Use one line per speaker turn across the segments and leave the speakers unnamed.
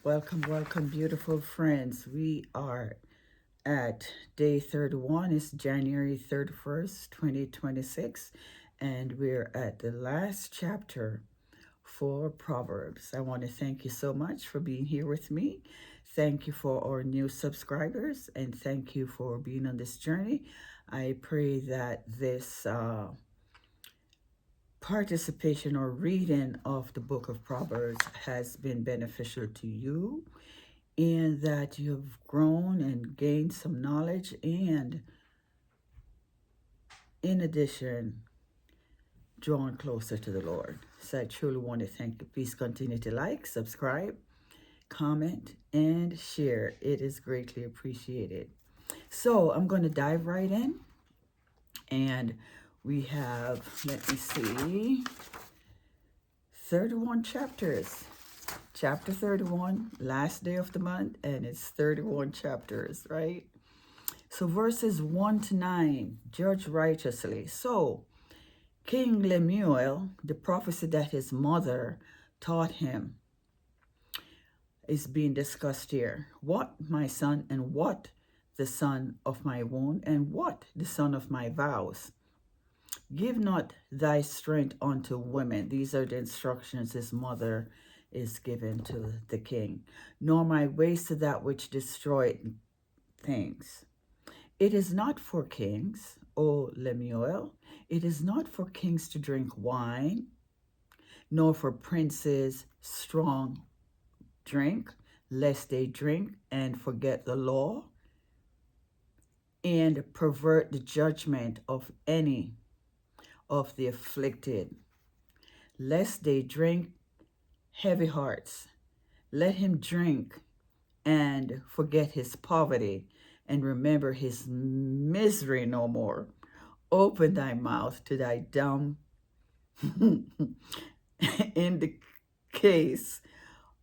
Welcome, welcome, beautiful friends. We are at day 31. It's January 31st, 2026, and we're at the last chapter for Proverbs. I want to thank you so much for being here with me. Thank you for our new subscribers, and thank you for being on this journey. I pray that this participation or reading of the book of Proverbs has been beneficial to you and that you've grown and gained some knowledge, and in addition, drawn closer to the Lord. So I truly want to thank you. Please continue to like, subscribe, comment, and share. It is greatly appreciated. So I'm going to dive right in, and we have, let me see, 31 chapters. Chapter 31, last day of the month, and it's 31 chapters, right? So verses 1 to 9, judge righteously. So King Lemuel, the prophecy that his mother taught him, is being discussed here. What, my son, and what the son of my womb, and what the son of my vows? Give not thy strength unto women. These are the instructions his mother is given to the king. Nor my ways to that which destroyed things. It is not for kings, O Lemuel, it is not for kings to drink wine, nor for princes strong drink, lest they drink and forget the law, and pervert the judgment of any of the afflicted, lest they drink heavy hearts. Let him drink and forget his poverty, and remember his misery no more. Open thy mouth to thy dumb in the case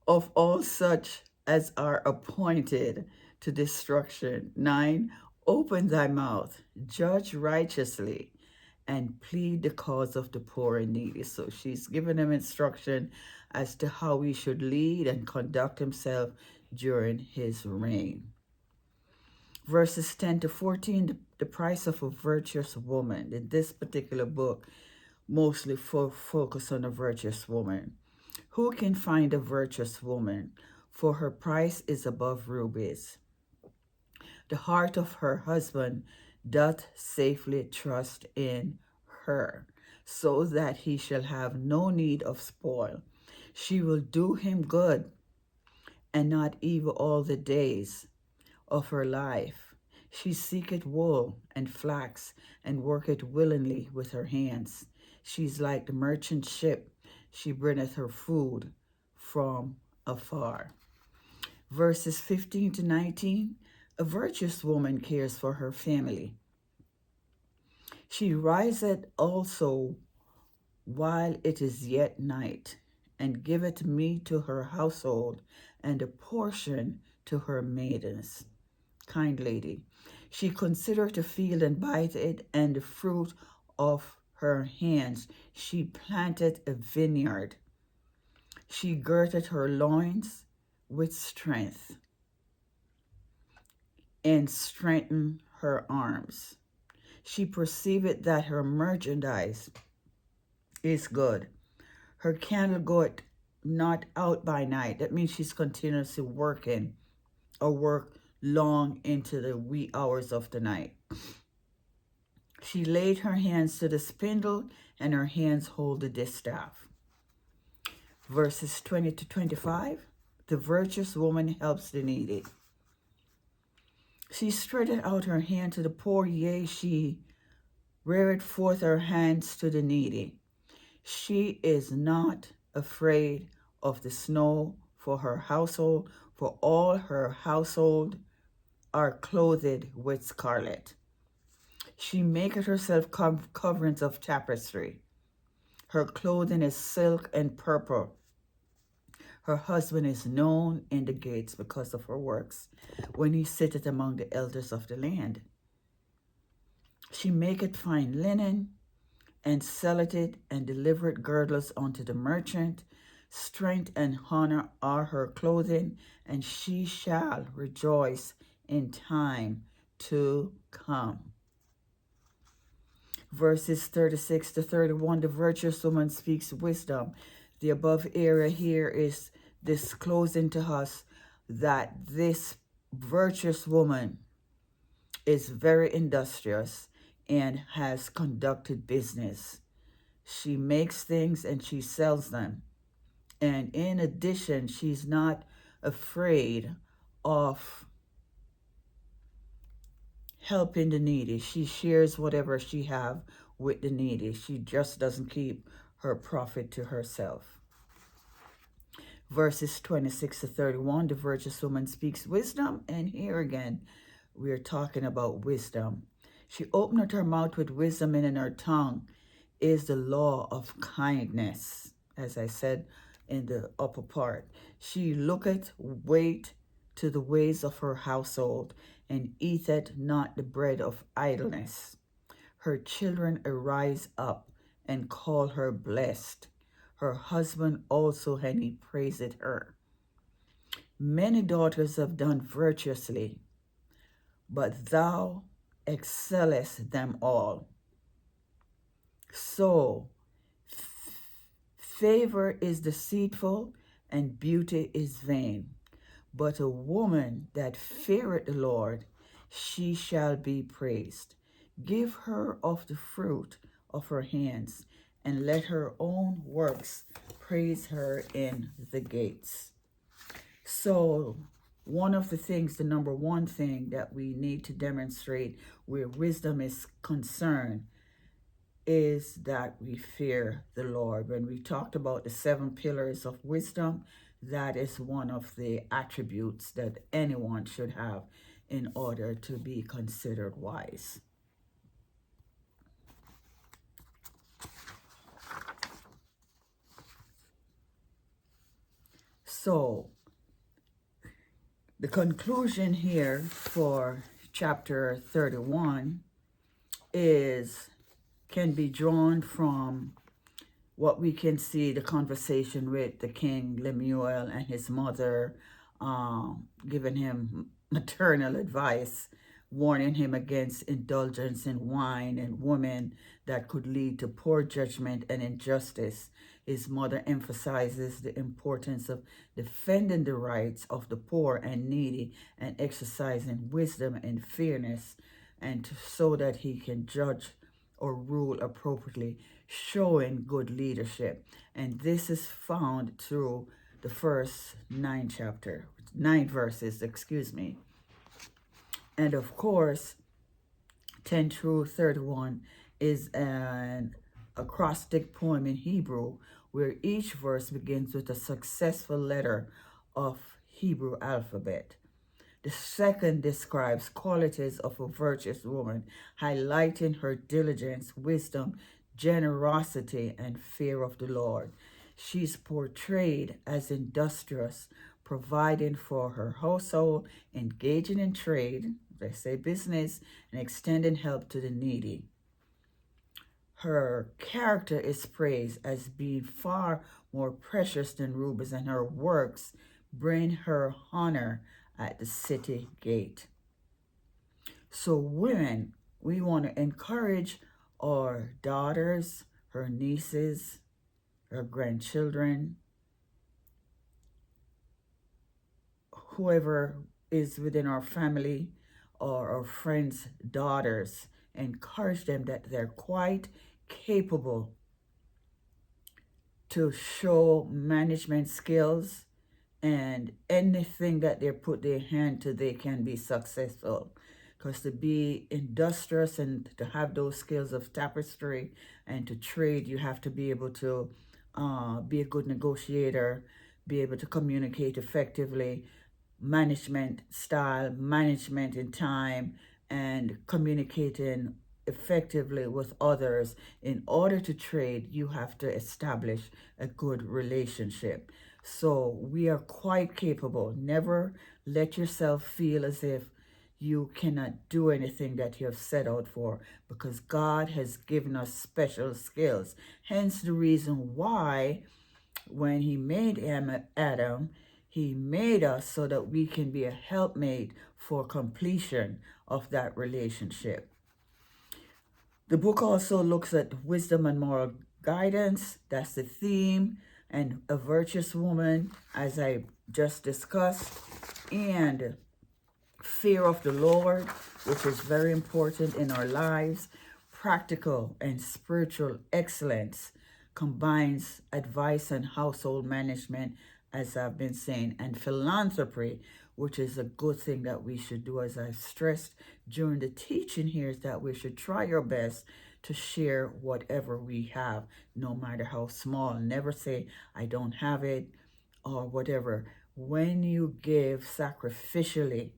of all such as are appointed to destruction. 9, open thy mouth, judge righteously, and plead the cause of the poor and needy. So she's given him instruction as to how he should lead and conduct himself during his reign. Verses 10 to 14, the price of a virtuous woman. In this particular book, mostly focus on a virtuous woman. Who can find a virtuous woman? For her price is above rubies. The heart of her husband doth safely trust in her, so that he shall have no need of spoil. She will do him good and not evil all the days of her life. She seeketh wool and flax, and worketh willingly with her hands. She's like the merchant ship. She bringeth her food from afar. Verses 15 to 19, a virtuous woman cares for her family. She riseth also while it is yet night, and giveth meat to her household, and a portion to her maidens. Kind lady. She considereth the field and buyeth it, and the fruit of her hands. She planted a vineyard. She girded her loins with strength, and strengthened her arms. She perceiveth that her merchandise is good. Her candle goeth not out by night. That means she's continuously working, or work long into the wee hours of the night. She laid her hands to the spindle, and her hands hold the distaff. Verses 20 to 25, the virtuous woman helps the needy. She stretcheth out her hand to the poor, yea, she reared forth her hands to the needy. She is not afraid of the snow for her household, for all her household are clothed with scarlet. She maketh herself coverings of tapestry. Her clothing is silk and purple. Her husband is known in the gates because of her works, when he sitteth among the elders of the land. She maketh fine linen, and selleth it, and delivereth girdles unto the merchant. Strength and honor are her clothing, and she shall rejoice in time to come. Verses 36 to 31, the virtuous woman speaks wisdom. The above area here is disclosing to us that this virtuous woman is very industrious and has conducted business. She makes things and she sells them. And in addition, she's not afraid of helping the needy. She shares whatever she have with the needy. She just doesn't keep her profit to herself. Verses 26 to 31, the virtuous woman speaks wisdom. And here again, we're talking about wisdom. She opened her mouth with wisdom, and in her tongue is the law of kindness. As I said in the upper part, she looketh wait to the ways of her household, and eateth not the bread of idleness. Her children arise up and call her blessed. Her husband also, and he praiseth her. Many daughters have done virtuously, but thou excellest them all. So, favor is deceitful, and beauty is vain. But a woman that feareth the Lord, she shall be praised. Give her of the fruit of her hands, and let her own works praise her in the gates. So, one of the things, the number one thing that we need to demonstrate where wisdom is concerned is that we fear the Lord. When we talked about the 7 pillars of wisdom, that is one of the attributes that anyone should have in order to be considered wise. So, the conclusion here for chapter 31 can be drawn from what we can see, the conversation with the King Lemuel and his mother, giving him maternal advice, warning him against indulgence in wine and women that could lead to poor judgment and injustice. His mother emphasizes the importance of defending the rights of the poor and needy and exercising wisdom and fairness, and so that he can judge or rule appropriately, showing good leadership. And this is found through the first 9 verses, And of course, 10 through 31 is an acrostic poem in Hebrew where each verse begins with a successful letter of Hebrew alphabet. The second describes qualities of a virtuous woman, highlighting her diligence, wisdom, generosity, and fear of the Lord. She's portrayed as industrious, providing for her household, engaging in trade, they say business, and extending help to the needy. Her character is praised as being far more precious than rubies, and her works bring her honor at the city gate. So women, we want to encourage our daughters, her nieces, her grandchildren, whoever is within our family or our friends' daughters, encourage them that they're quite capable to show management skills, and anything that they put their hand to, they can be successful. Because to be industrious and to have those skills of tapestry and to trade, you have to be able to be a good negotiator, be able to communicate effectively, management style, management in time, and communicating effectively with others. In order to trade, you have to establish a good relationship. So we are quite capable. Never let yourself feel as if you cannot do anything that you have set out for, because God has given us special skills. Hence the reason why when he made Adam, he made us so that we can be a helpmate for completion of that relationship. The book also looks at wisdom and moral guidance. That's the theme. And a virtuous woman, as I just discussed. And fear of the Lord, which is very important in our lives. Practical and spiritual excellence combines advice and household management, as I've been saying, and philanthropy, which is a good thing that we should do. As I've stressed during the teaching here, is that we should try our best to share whatever we have, no matter how small. Never say, I don't have it, or whatever. When you give sacrificially,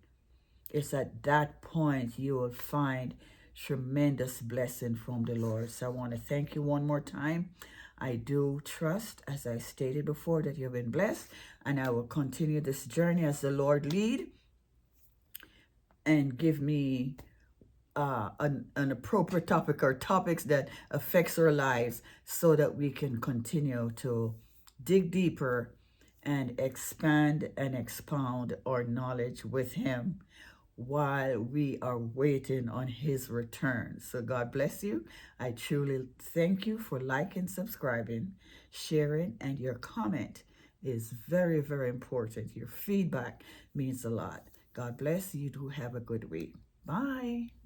it's at that point you will find tremendous blessing from the Lord. So I want to thank you one more time. I do trust, as I stated before, that you've been blessed, and I will continue this journey as the Lord lead and give me an appropriate topic or topics that affects our lives, so that we can continue to dig deeper and expand and expound our knowledge with him while we are waiting on his return. So God bless you. I truly thank you for liking, subscribing, sharing, and your comment is very, very important. Your feedback means a lot. God bless you. Do have a good week. Bye.